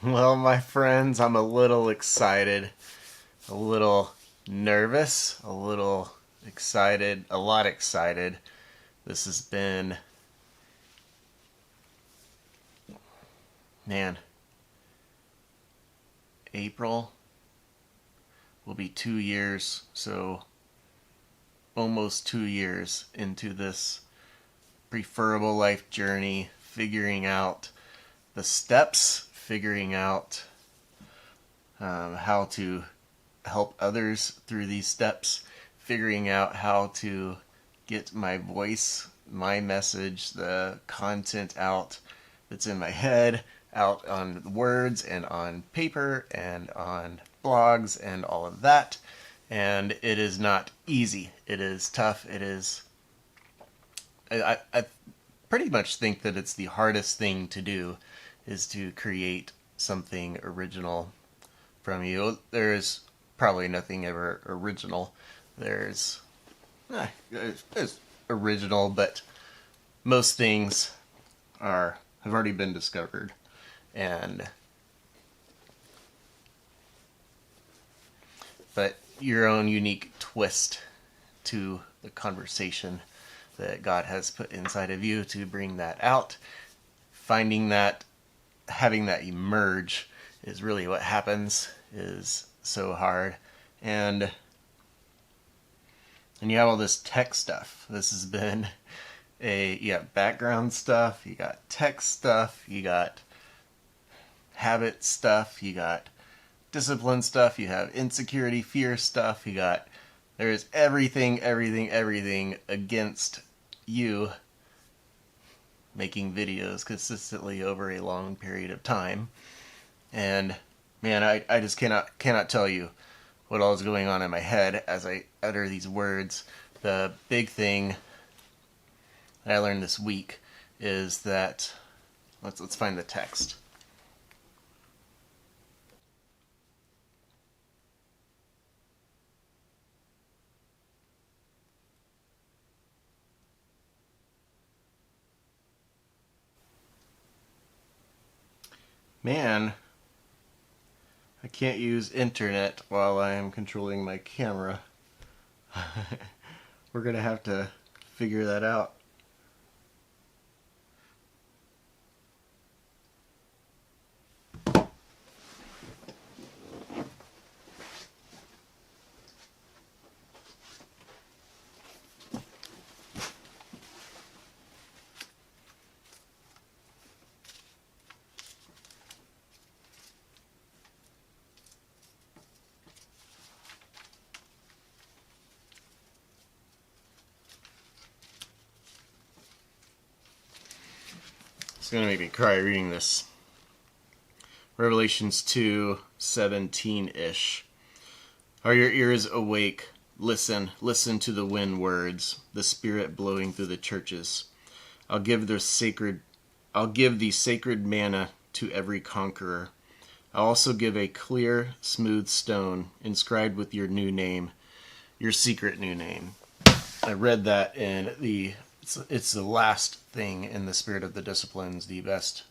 Well, my friends, I'm a little excited, a little nervous, a little excited, a lot excited. This has been, man, April will be 2 years, so almost 2 years into this preferable life journey, figuring out the steps, figuring out how to help others through these steps, figuring out how to get my voice, my message, the content out that's in my head, out on words and on paper and on blogs and all of that. And it is not easy. It is tough. It is. I pretty much think that it's the hardest thing to do is to create something original from you. There's probably nothing ever original. There's, there's original, but most things have already been discovered, and but your own unique twist to the conversation that God has put inside of you to bring that out. Finding that, having that emerge is really what happens, is so hard. And you have all this tech stuff. This has been you got background stuff, you got tech stuff, you got habit stuff, you got discipline stuff, you have insecurity, fear stuff, there is everything against you making videos consistently over a long period of time. And man, I just cannot tell you what all is going on in my head as I utter these words. The big thing that I learned this week is that let's find the text. Man, I can't use internet while I am controlling my camera. We're gonna have to figure that out. It's gonna make me cry reading this. Revelations 2:17-ish. Are your ears awake? Listen to the wind words, the Spirit blowing through the churches. I'll give the sacred manna to every conqueror. I'll also give a clear, smooth stone inscribed with your new name, your secret new name. I read that in it's the last thing in the Spirit of the Disciplines, the best.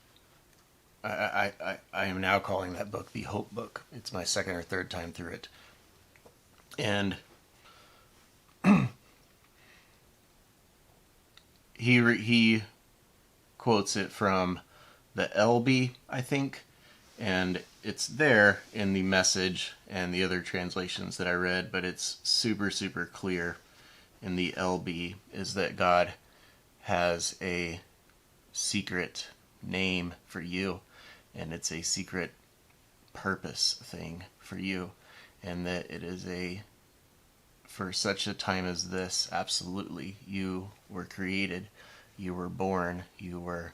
I am now calling that book the Hope Book. It's my second or third time through it. And he quotes it from the LB, I think, and it's there in the Message and the other translations that I read, but it's super clear in the LB is that God has a secret name for you, and it's a secret purpose thing for you, and that it is for such a time as this, absolutely, you were created, you were born, you were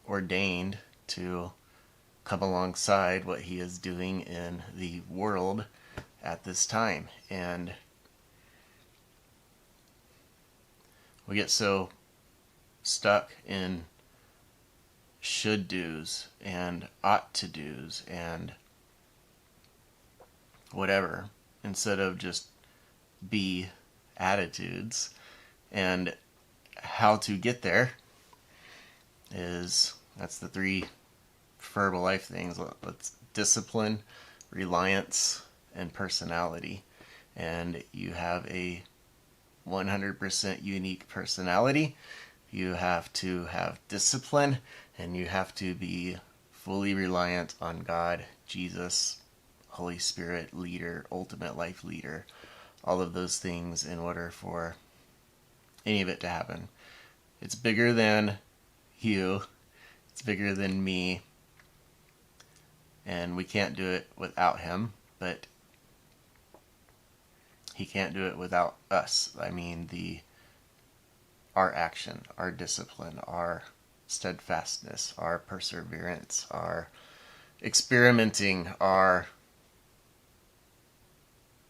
ordained to come alongside what he is doing in the world at this time. And we get so stuck in should do's and ought to do's and whatever, instead of just be attitudes. And how to get there that's the three preferable life things. Let's discipline, reliance, and personality. And you have a 100% unique personality. You have to have discipline, and you have to be fully reliant on God, Jesus, Holy Spirit, leader, ultimate life leader, all of those things in order for any of it to happen. It's bigger than you. It's bigger than me. And we can't do it without him, but he can't do it without us. I mean, our action, our discipline, our steadfastness, our perseverance, our experimenting, our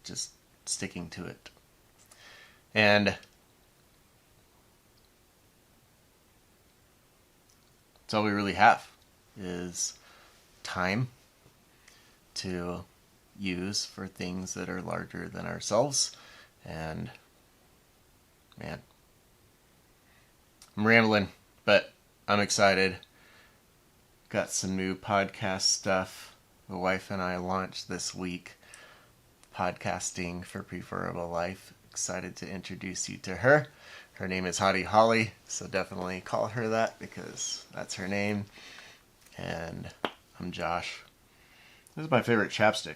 just sticking to it. And that's all we really have is time to use for things that are larger than ourselves. And man, I'm rambling, but I'm excited. Got some new podcast stuff. The wife and I launched this week, Podcasting for Preferable Life. Excited to introduce you to her. Her name is Hottie Holly, so definitely call her that because that's her name. And I'm Josh. This is my favorite chapstick.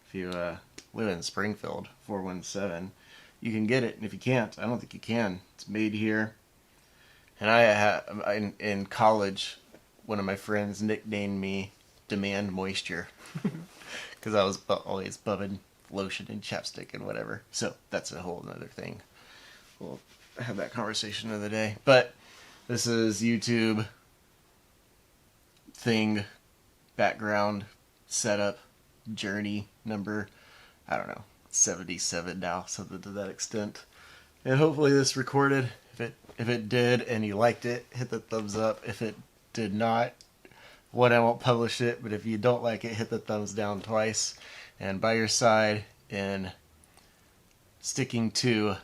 If you live in Springfield, 417, you can get it. And if you can't, I don't think you can. It's made here. And in college, one of my friends nicknamed me Demand Moisture because I was always bumming lotion and chapstick and whatever. So that's a whole other thing. We'll have that conversation another day. But this is YouTube thing, background, setup, journey number, I don't know, 77 now, something to that extent. And hopefully this recorded. If it did and you liked it, hit the thumbs up. If it did not, I won't publish it, but if you don't like it, hit the thumbs down twice. And by your side in sticking to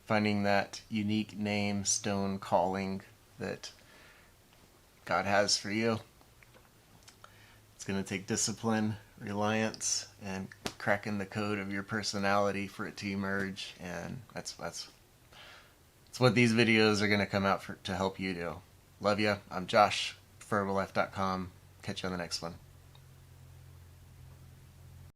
finding that unique name, stone calling that God has for you. It's going to take discipline, reliance, and cracking the code of your personality for it to emerge. And that's what these videos are going to come out to help you do. Love you. I'm Josh, preferablelife.com. Catch you on the next one.